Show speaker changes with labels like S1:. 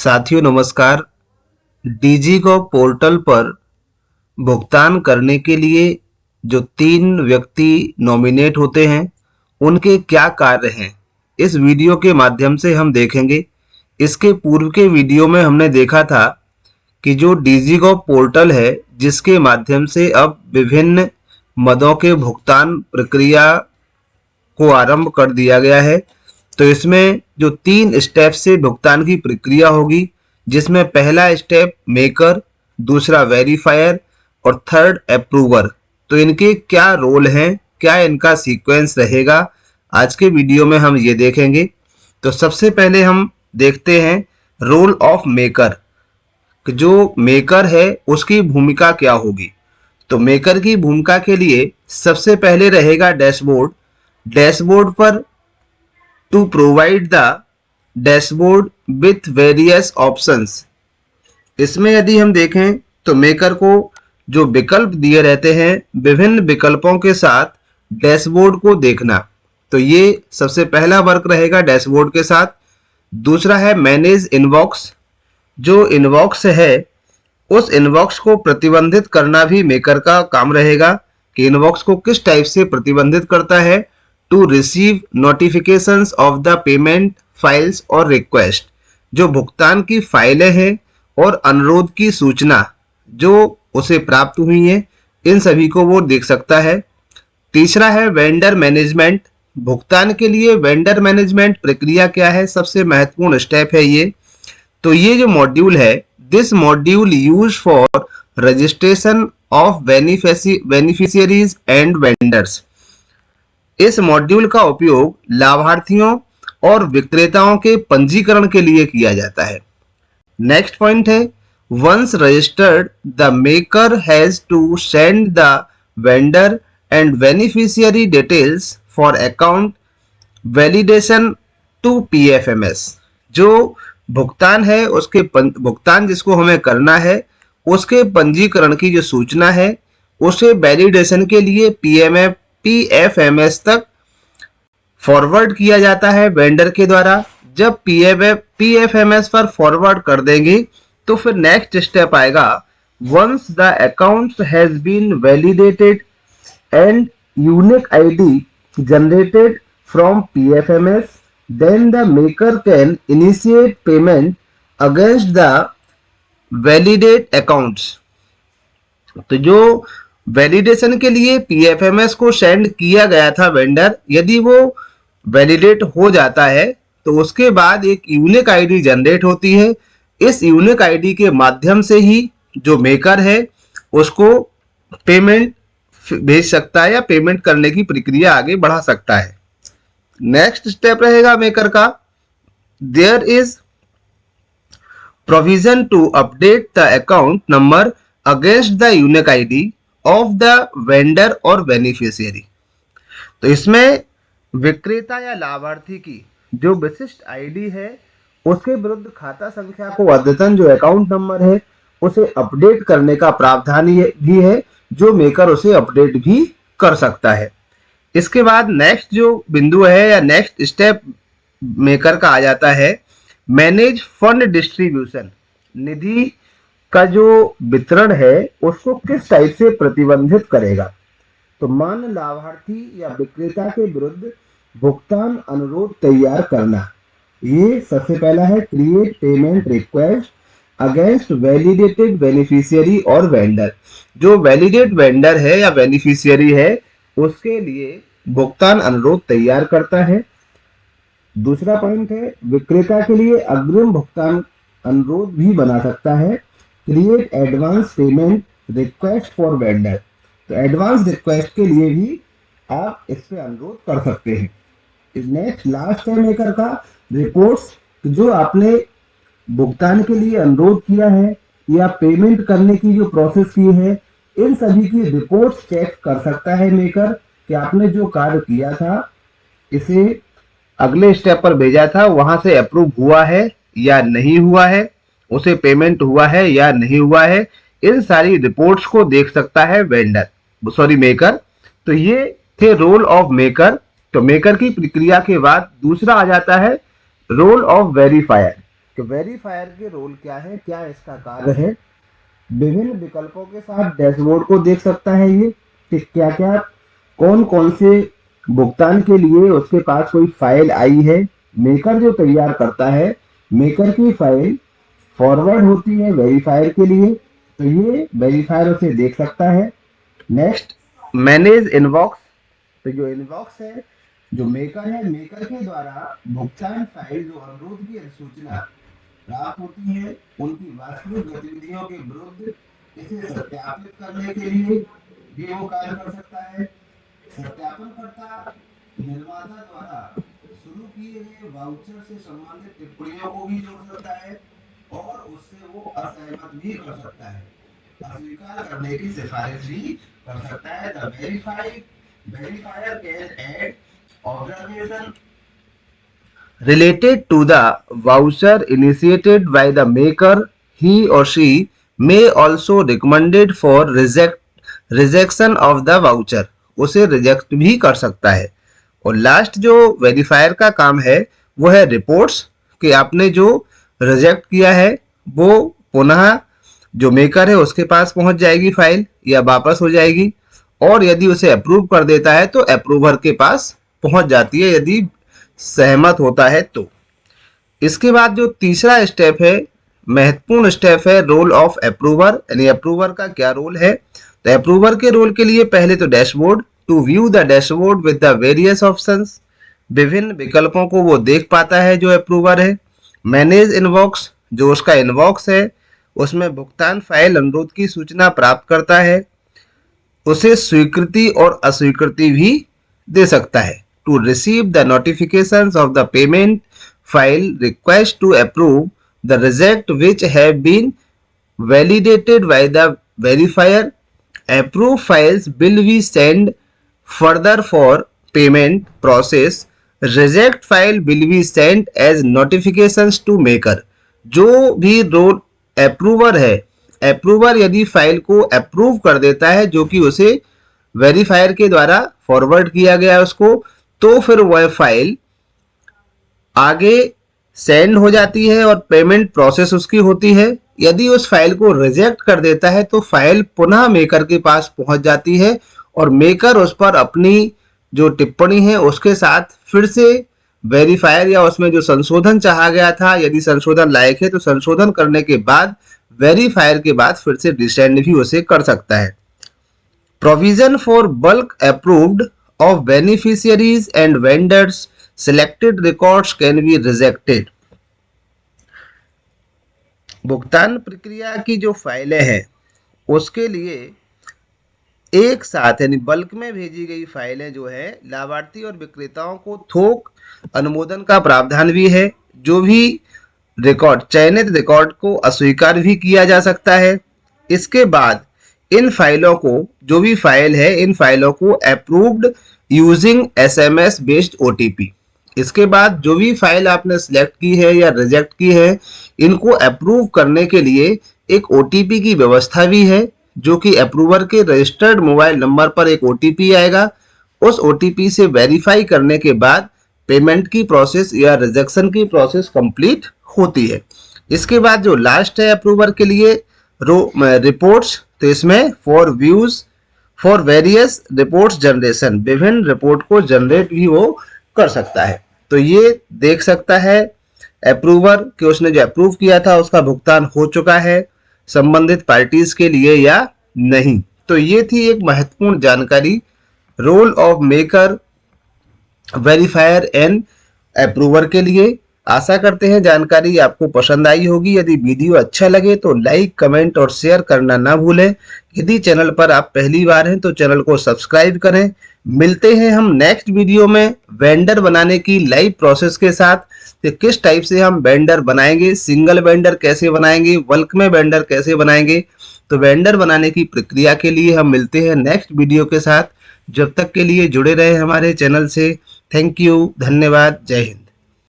S1: साथियों नमस्कार। डिजिगो पोर्टल पर भुगतान करने के लिए जो 3 व्यक्ति नॉमिनेट होते हैं उनके क्या कार्य हैं, इस वीडियो के माध्यम से हम देखेंगे। इसके पूर्व के वीडियो में हमने देखा था कि जो डिजिगो पोर्टल है जिसके माध्यम से अब विभिन्न मदों के भुगतान प्रक्रिया को आरंभ कर दिया गया है। तो इसमें जो 3 स्टेप से भुगतान की प्रक्रिया होगी, जिसमें पहला स्टेप मेकर, दूसरा वेरीफायर और थर्ड अप्रूवर। तो इनके क्या रोल हैं, क्या इनका सीक्वेंस रहेगा, आज के वीडियो में हम ये देखेंगे। तो सबसे पहले हम देखते हैं रोल ऑफ मेकर। जो मेकर है उसकी भूमिका क्या होगी। तो मेकर की भूमिका के लिए सबसे पहले रहेगा डैशबोर्ड। डैशबोर्ड पर to provide the dashboard with various options. इसमें यदि हम देखें तो मेकर को जो विकल्प दिए रहते हैं, विभिन्न विकल्पों के साथ डैशबोर्ड को देखना। तो ये सबसे पहला वर्क रहेगा डैशबोर्ड के साथ। दूसरा है मैनेज इनबॉक्स। जो इनबॉक्स है उस इनबॉक्स को प्रतिबंधित करना भी मेकर का काम रहेगा कि इनबॉक्स को किस टाइप से प्रतिबंधित करता है। To receive notifications of the payment files और रिक्वेस्ट। जो भुगतान की फाइलें हैं और अनुरोध की सूचना जो उसे प्राप्त हुई है, इन सभी को वो देख सकता है। तीसरा है वेंडर मैनेजमेंट। भुगतान के लिए वेंडर मैनेजमेंट प्रक्रिया क्या है, सबसे महत्वपूर्ण स्टेप है ये। तो ये जो मॉड्यूल है, this module use for registration of beneficiaries and vendors. इस मॉड्यूल का उपयोग लाभार्थियों और विक्रेताओं के पंजीकरण के लिए किया जाता है। नेक्स्ट पॉइंट है once registered the maker has to send the vendor and beneficiary details for account validation to PFMS. जो भुगतान है उसके भुगतान जिसको हमें करना है उसके पंजीकरण की जो सूचना है उसे वैलिडेशन के लिए पीएफएमएस तक फॉरवर्ड किया जाता है वेंडर के द्वारा। जब पीएफएमएस पर फॉरवर्ड कर देंगे तो फिर नेक्स्ट स्टेप आएगा once the account has been validated and unique ID generated from PFMS, then the maker can initiate payment against the validate accounts। तो जो वैलिडेशन के लिए पीएफएमएस को सेंड किया गया था वेंडर, यदि वो वैलिडेट हो जाता है तो उसके बाद एक यूनिक आईडी जनरेट होती है। इस यूनिक आईडी के माध्यम से ही जो मेकर है उसको पेमेंट भेज सकता है या पेमेंट करने की प्रक्रिया आगे बढ़ा सकता है। नेक्स्ट स्टेप रहेगा मेकर का, there is provision to update the account number against the unique ID of the vendor और बेनिफिशियरी। तो इसमें विक्रेता या लाभार्थी की जो विशिष्ट आईडी है उसके विरुद्ध खाता संख्या को अद्यतन जो अकाउंट नंबर है उसे अपडेट करने का प्रावधान भी है, जो मेकर उसे अपडेट भी कर सकता है। इसके बाद नेक्स्ट जो बिंदु है या नेक्स्ट स्टेप मेकर का आ जाता है मैनेज फंड डिस्ट्रीब्यूशन। निधि का जो वितरण है उसको किस टाइप से प्रतिबंधित करेगा। तो मान लाभार्थी या विक्रेता के विरुद्ध भुगतान अनुरोध तैयार करना। ये सबसे पहला है create payment request against validated beneficiary और वेंडर। जो वैलिडेट वेंडर है या बेनिफिशियरी है उसके लिए भुगतान अनुरोध तैयार करता है। दूसरा पॉइंट है विक्रेता के लिए अग्रिम भुगतान अनुरोध भी बना सकता है, create advance payment request for vendor. तो एडवांस रिक्वेस्ट के लिए भी आप इससे अनुरोध कर सकते हैं। नेक्स्ट लास्ट है मेकर का रिपोर्ट्स। जो आपने भुगतान के लिए अनुरोध किया है या पेमेंट करने की जो प्रोसेस की है, इन सभी की रिपोर्ट्स चेक कर सकता है मेकर कि आपने जो कार्य किया था इसे अगले स्टेप पर भेजा था, वहां से अप्रूव हुआ है या नहीं हुआ है, उसे पेमेंट हुआ है या नहीं हुआ है। इन सारी रिपोर्ट्स को देख सकता है मेकर। तो ये थे रोल ऑफ मेकर। तो मेकर की प्रक्रिया के बाद दूसरा आ जाता है रोल ऑफ वेरीफायर। कि वेरीफायर के रोल क्या है, क्या इसका कार्य है। विभिन्न विकल्पों के साथ डैशबोर्ड को देख सकता है ये कि क्या क्या कौन कौन से भुगतान के लिए उसके पास कोई फाइल आई है। मेकर जो तैयार करता है, मेकर की फाइल फॉरवर्ड होती है वेरीफायर के लिए, तो ये वेरीफायर उसे देख सकता है। Next, manage inbox. तो जो इनबॉक्स है, जो मेकर है, मेकर के द्वारा भुगतान फाइल जो अनुरोध की अधिसूचना प्राप्त होती है उनकी वास्तविक गतिविधियों के विरुद्ध इसे सत्यापित करने के लिए भी वो कार्य कर सकता है। सत्यापनकर्ता निर्माता द्वारा शुरू किए गए वाउचर से संबंधित टिप्पणियों को भी जोड़ सकता है और उससे वो असहमत भी कर सकता है, अस्वीकार करने की सिफारिश भी कर सकता है। The verifier can add observation related to the voucher initiated by the maker. He or she may also recommended for rejection of the voucher. उसे रिजेक्ट भी कर सकता है। और लास्ट जो वेरीफायर का काम है वो है रिपोर्ट्स, कि आपने जो रिजेक्ट किया है वो पुनः जो मेकर है उसके पास पहुंच जाएगी फाइल या वापस हो जाएगी, और यदि उसे अप्रूव कर देता है तो अप्रूवर के पास पहुंच जाती है यदि सहमत होता है तो। इसके बाद जो तीसरा स्टेप है, महत्वपूर्ण स्टेप है, रोल ऑफ अप्रूवर, यानी अप्रूवर का क्या रोल है। तो अप्रूवर के रोल के लिए पहले तो dashboard, to view the dashboard with the various options, विभिन्न विकल्पों को वो देख पाता है जो अप्रूवर है। मैनेज इनबॉक्स, जो उसका इनबॉक्स है उसमें भुगतान फाइल अनुरोध की सूचना प्राप्त करता है, उसे स्वीकृति और अस्वीकृति भी दे सकता है। To receive the notifications of the payment file request to approve the reject which have been validated by the verifier. Approved files will be sent further for payment process. Reject file will be sent as notifications to maker. जो भी role approver है, approver यदि file को approve कर देता है जो कि उसे वेरीफायर के द्वारा फॉरवर्ड किया गया उसको, तो फिर वह फाइल आगे सेंड हो जाती है और पेमेंट प्रोसेस उसकी होती है। यदि उस फाइल को रिजेक्ट कर देता है तो फाइल पुनः मेकर के पास पहुंच जाती है और मेकर उस पर अपनी जो टिप्पणी है उसके साथ फिर से वेरीफायर या उसमें जो संशोधन चाहा गया था, यदि संशोधन लायक है तो संशोधन करने के बाद वेरीफायर के बाद फिर से रिसेंड भी उसे कर सकता है। Provision for bulk approved of beneficiaries and vendors, selected records can be rejected. भुगतान प्रक्रिया की जो फाइलें हैं उसके लिए एक साथ यानी बल्क में भेजी गई फाइलें जो है, लाभार्थी और विक्रेताओं को थोक अनुमोदन का प्रावधान भी है। जो भी रिकॉर्ड, चयनित रिकॉर्ड को अस्वीकार भी किया जा सकता है। इसके बाद इन फाइलों को, जो भी फाइल है, इन फाइलों को approved using SMS based OTP। इसके बाद जो भी फाइल आपने सिलेक्ट की है या रिजेक्ट की है, इनको अप्रूव करने के लिए एक OTP की व्यवस्था भी है, जो कि अप्रूवर के रजिस्टर्ड मोबाइल नंबर पर एक OTP आएगा। उस OTP से वेरीफाई करने के बाद पेमेंट की प्रोसेस या रिजेक्शन की प्रोसेस कंप्लीट होती है। इसके बाद जो लास्ट है अप्रूवर के लिए रिपोर्ट्स, तो इसमें फॉर वेरियस रिपोर्ट्स जनरेशन, विभिन्न रिपोर्ट को जनरेट भी वो कर सकता है। तो ये देख सकता है अप्रूवर कि उसने जो अप्रूव किया था उसका भुगतान हो चुका है संबंधित पार्टीज के लिए या नहीं। तो ये थी एक महत्वपूर्ण जानकारी, role of maker, verifier and approver के लिए। आशा करते हैं जानकारी आपको पसंद आई होगी। यदि वीडियो अच्छा लगे तो लाइक, कमेंट और शेयर करना ना भूलें। यदि चैनल पर आप पहली बार हैं तो चैनल को सब्सक्राइब करें। मिलते हैं हम नेक्स्ट वीडियो में वेंडर बनाने की लाइव प्रोसेस के साथ, कि किस टाइप से हम वेंडर बनाएंगे, सिंगल वेंडर कैसे बनाएंगे, बल्क में वेंडर कैसे बनाएंगे। तो वेंडर बनाने की प्रक्रिया के लिए हम मिलते हैं नेक्स्ट वीडियो के साथ। जब तक के लिए जुड़े रहे हमारे चैनल से। थैंक यू, धन्यवाद, जय हिंद।